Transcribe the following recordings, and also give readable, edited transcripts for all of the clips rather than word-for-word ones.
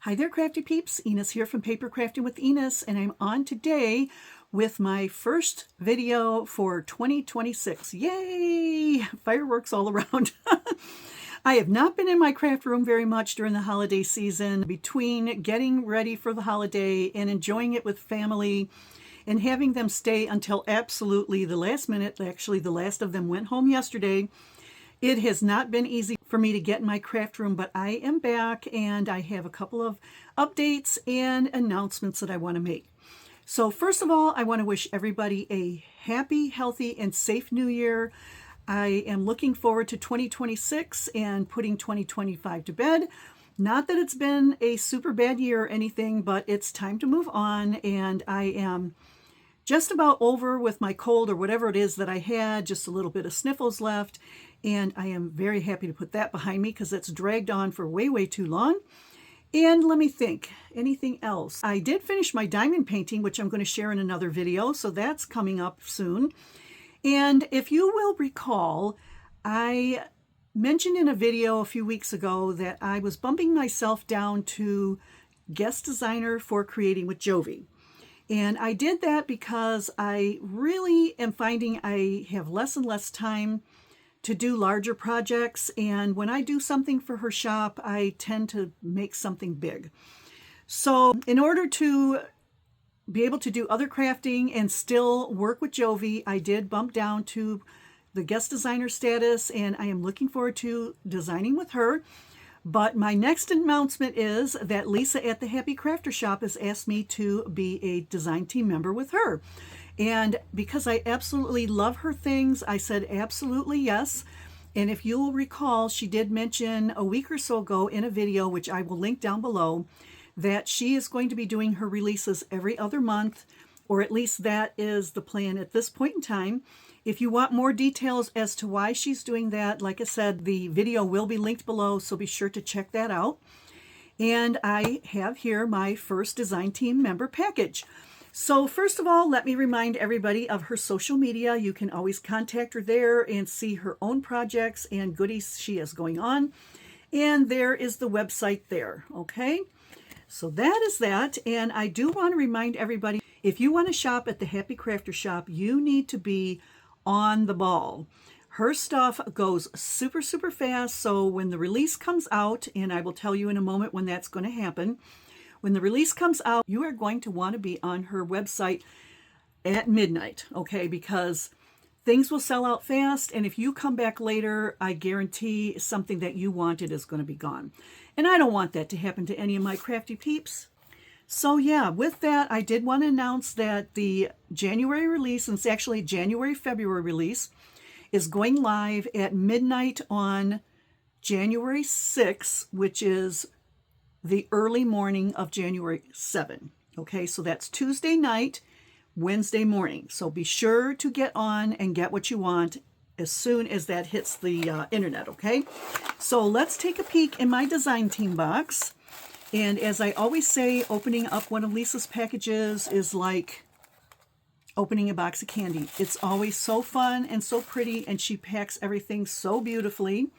Hi there, crafty peeps. Enis here from Papercrafting with Enis, and I'm on today with my first video for 2026. Yay! Fireworks all around. I have not been in my craft room very much during the holiday season. Between getting ready for the holiday and enjoying it with family and having them stay until absolutely the last minute, actually the last of them went home yesterday, it has not been easy for me to get in my craft room, but I am back and I have a couple of updates and announcements that I want to make. So first of all, I want to wish everybody a happy, healthy, and safe new year. I am looking forward to 2026 and putting 2025 to bed. Not that it's been a super bad year or anything, but it's time to move on, and I am just about over with my cold or whatever it is that I had, just a little bit of sniffles left, and I am very happy to put that behind me because it's dragged on for way, way too long. And let me think, anything else? I did finish my diamond painting, which I'm going to share in another video, so that's coming up soon. And if you will recall, I mentioned in a video a few weeks ago that I was bumping myself down to guest designer for Creating with Jovi. And I did that because I really am finding I have less and less time to do larger projects. And when I do something for her shop, I tend to make something big. So in order to be able to do other crafting and still work with Jovi, I did bump down to the guest designer status, and I am looking forward to designing with her. But my next announcement is that Lisa at the Happy Crafter Shop has asked me to be a design team member with her. And because I absolutely love her things, I said absolutely yes. And if you'll recall, she did mention a week or so ago in a video, which I will link down below, that she is going to be doing her releases every other month, or at least that is the plan at this point in time. If you want more details as to why she's doing that, like I said, the video will be linked below, so be sure to check that out. And I have here my first design team member package. So first of all, let me remind everybody of her social media. You can always contact her there and see her own projects and goodies she has going on. And there is the website there, okay? So that is that. And I do want to remind everybody, if you want to shop at the Happy Crafter Shop, you need to be on the ball. Her stuff goes super, super fast. So when the release comes out, and I will tell you in a moment when that's going to happen, when the release comes out, you are going to want to be on her website at midnight, okay? Because things will sell out fast, and if you come back later, I guarantee something that you wanted is going to be gone. And I don't want that to happen to any of my crafty peeps. So yeah, with that, I did want to announce that the January release, and it's actually January-February release, is going live at midnight on January 6th, which is the early morning of January 7. Okay, so that's Tuesday night, Wednesday morning. So be sure to get on and get what you want as soon as that hits the internet, okay? So let's take a peek in my design team box. And as I always say, opening up one of Lisa's packages is like opening a box of candy. It's always so fun and so pretty, and she packs everything so beautifully.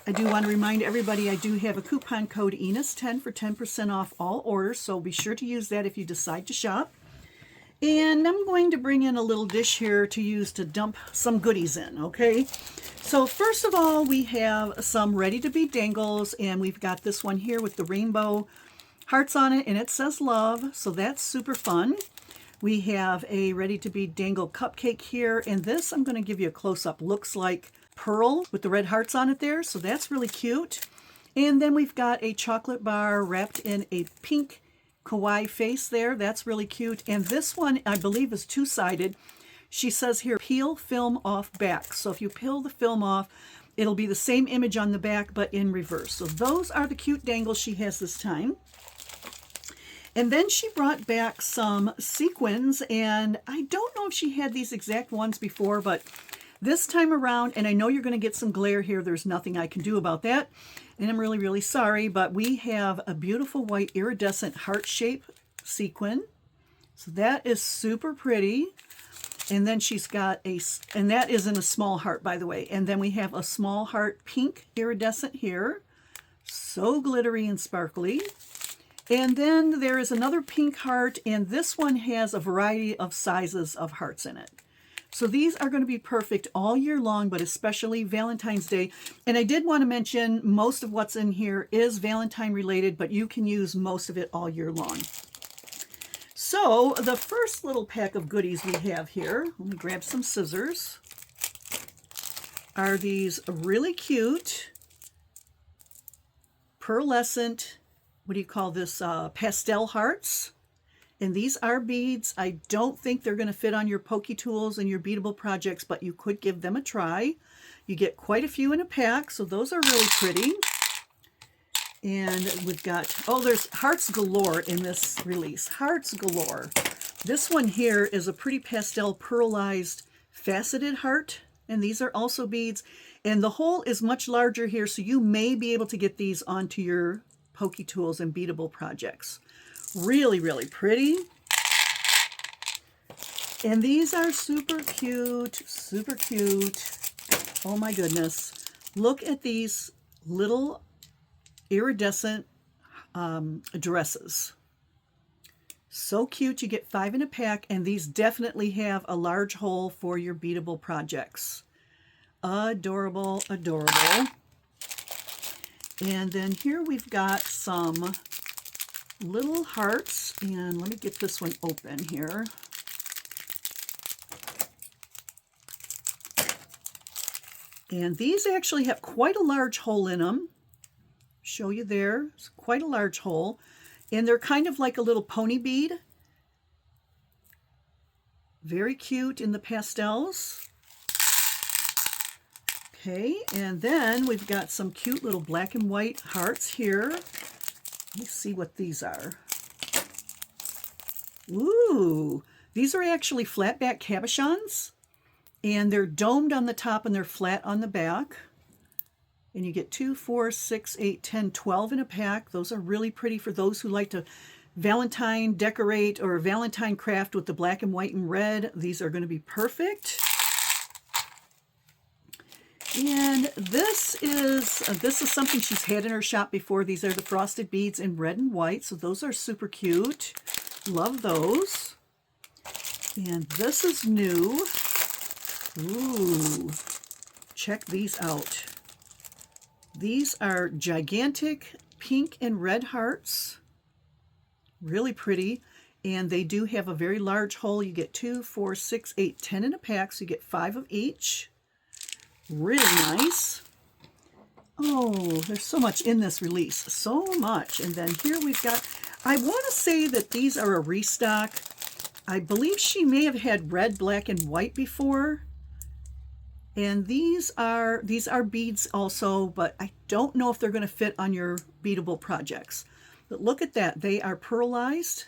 I do want to remind everybody I do have a coupon code ENIS10 for 10% off all orders, so be sure to use that if you decide to shop. And I'm going to bring in a little dish here to use to dump some goodies in, okay? So first of all, we have some ready-to-be dangles, and we've got this one here with the rainbow hearts on it, and it says love, so that's super fun. We have a ready-to-be dangle cupcake here, and this, I'm going to give you a close-up, looks like pearl with the red hearts on it there, so that's really cute. And then we've got a chocolate bar wrapped in a pink kawaii face there. That's really cute. And this one, I believe, is two-sided. She says here, peel film off back. So if you peel the film off, it'll be the same image on the back, but in reverse. So those are the cute dangles she has this time. And then she brought back some sequins, and I don't know if she had these exact ones before, but this time around, and I know you're going to get some glare here, there's nothing I can do about that, and I'm really, really sorry, but we have a beautiful white iridescent heart shape sequin. So that is super pretty. And then she's got and that is in a small heart, by the way. And then we have a small heart pink iridescent here. So glittery and sparkly. And then there is another pink heart, and this one has a variety of sizes of hearts in it. So these are going to be perfect all year long, but especially Valentine's Day. And I did want to mention most of what's in here is Valentine related, but you can use most of it all year long. So the first little pack of goodies we have here, let me grab some scissors, are these really cute pearlescent, what do you call this, pastel hearts. And these are beads. I don't think they're going to fit on your pokey tools and your beadable projects, but you could give them a try. You get quite a few in a pack, so those are really pretty. And we've got, oh, there's hearts galore in this release. Hearts galore. This one here is a pretty pastel pearlized faceted heart, and these are also beads. And the hole is much larger here, so you may be able to get these onto your pokey tools and beadable projects. Really, really pretty. And these are super cute, super cute. Oh my goodness. Look at these little iridescent dresses. So cute. You get 5 in a pack, and these definitely have a large hole for your beadable projects. Adorable, adorable. And then here we've got some little hearts, and let me get this one open here. And these actually have quite a large hole in them. Show you there. It's quite a large hole. And they're kind of like a little pony bead. Very cute in the pastels. Okay, and then we've got some cute little black and white hearts here. Let me see what these are. Ooh, these are actually flat back cabochons, and they're domed on the top and they're flat on the back. And you get 2, 4, 6, 8, 10, 12 in a pack. Those are really pretty for those who like to Valentine decorate or Valentine craft with the black and white and red. These are going to be perfect. And this is something she's had in her shop before. These are the frosted beads in red and white, so those are super cute. Love those. And this is new. Ooh, check these out. These are gigantic pink and red hearts. Really pretty. And they do have a very large hole. You get 2, 4, 6, 8, 10 in a pack, so you get 5 of each. Really nice. Oh, there's so much in this release. So much. And then here we've got, I want to say that these are a restock. I believe she may have had red, black, and white before. And these are beads also, but I don't know if they're going to fit on your beadable projects. But look at that. They are pearlized.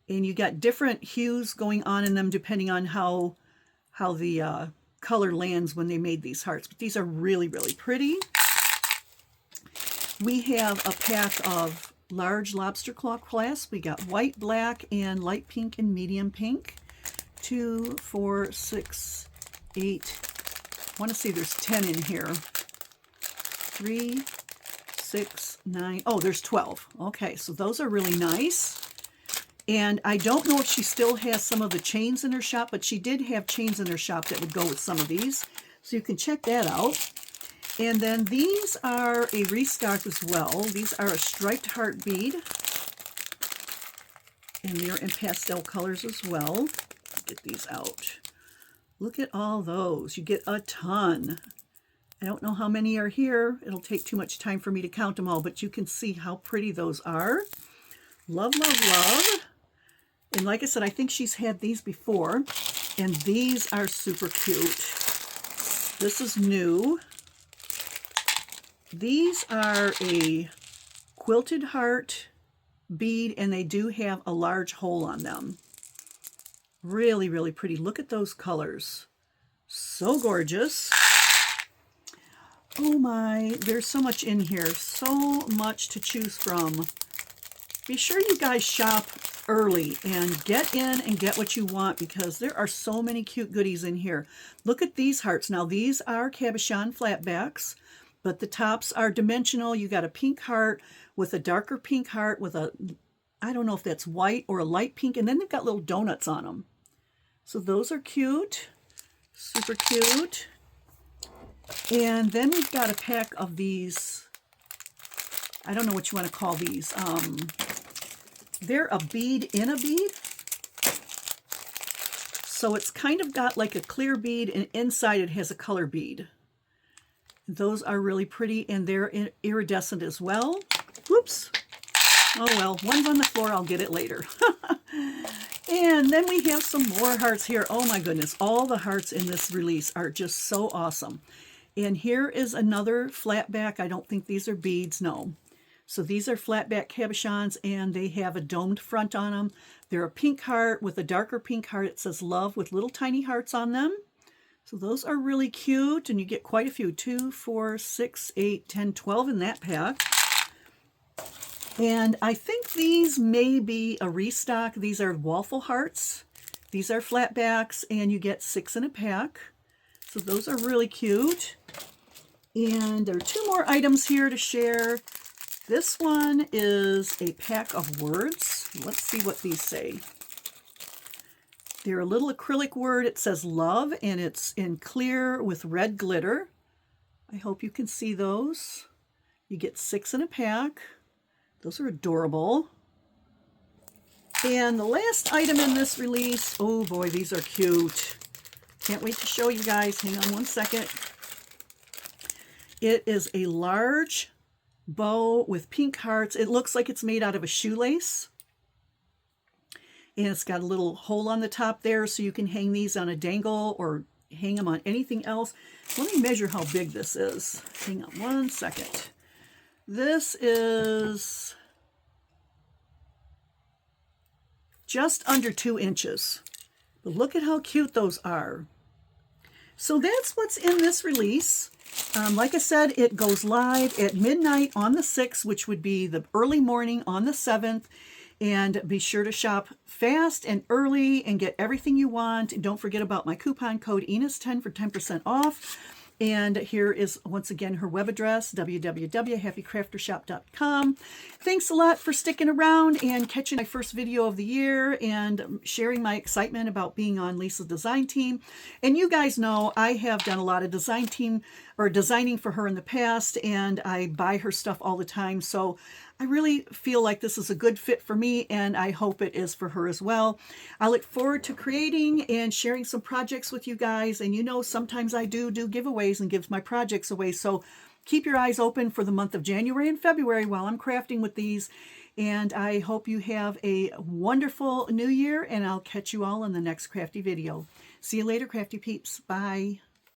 And you got different hues going on in them depending on how the color lands when they made these hearts. But these are really, really pretty. We have a pack of large lobster claw clasps. We got white, black, and light pink and medium pink. 2, 4, 6, 8. I want to see there's 10 in here. 3, 6, 9. Oh, there's 12. Okay, so those are really nice. And I don't know if she still has some of the chains in her shop, but she did have chains in her shop that would go with some of these. So you can check that out. And then these are a restock as well. These are a striped heart bead. And they're in pastel colors as well. Get these out. Look at all those. You get a ton. I don't know how many are here. It'll take too much time for me to count them all, but you can see how pretty those are. Love, love, love. And like I said, I think she's had these before, and these are super cute. This is new. These are a quilted heart bead, and they do have a large hole on them. Really, really pretty. Look at those colors. So gorgeous. Oh my, there's so much in here. So much to choose from. Be sure you guys shop early and get in and get what you want, because there are so many cute goodies in here. Look at these hearts. Now these are cabochon flatbacks. but the tops are dimensional. You got a pink heart with a darker pink heart with a, I don't know if that's white or a light pink, and then they've got little donuts on them. So those are cute, super cute. And then we've got a pack of these, I don't know what you want to call these. They're a bead in a bead. So it's kind of got like a clear bead, and inside it has a color bead. Those are really pretty, and they're iridescent as well. Whoops. Oh well, one's on the floor, I'll get it later. And then we have some more hearts here. Oh my goodness, all the hearts in this release are just so awesome. And here is another flat back. I don't think these are beads, no. So these are flat back cabochons, and they have a domed front on them. They're a pink heart with a darker pink heart. It says love with little tiny hearts on them. So those are really cute, and you get quite a few. 2, 4, 6, 8, 10, 12 in that pack. And I think these may be a restock. These are waffle hearts. These are flat backs, and you get 6 in a pack. So those are really cute. And there are 2 more items here to share. This one is a pack of words. Let's see what these say. They're a little acrylic word. It says love, and it's in clear with red glitter. I hope you can see those. You get 6 in a pack. Those are adorable. And the last item in this release, oh boy, these are cute. Can't wait to show you guys. Hang on one second. It is a large bow with pink hearts. It looks like it's made out of a shoelace. And it's got a little hole on the top there, so you can hang these on a dangle or hang them on anything else. Let me measure how big this is. Hang on one second. This is just under 2 inches. But look at how cute those are. So that's what's in this release. Like I said, it goes live at midnight on the 6th, which would be the early morning on the 7th. And be sure to shop fast and early and get everything you want. And don't forget about my coupon code Enis10 for 10% off. And here is, once again, her web address, www.happycraftershop.com. Thanks a lot for sticking around and catching my first video of the year and sharing my excitement about being on Lisa's design team. And you guys know I have done a lot of designing for her in the past, and I buy her stuff all the time. So I really feel like this is a good fit for me, and I hope it is for her as well. I look forward to creating and sharing some projects with you guys. And you know, sometimes I do giveaways and give my projects away. So keep your eyes open for the month of January and February while I'm crafting with these. And I hope you have a wonderful new year, and I'll catch you all in the next crafty video. See you later, crafty peeps. Bye.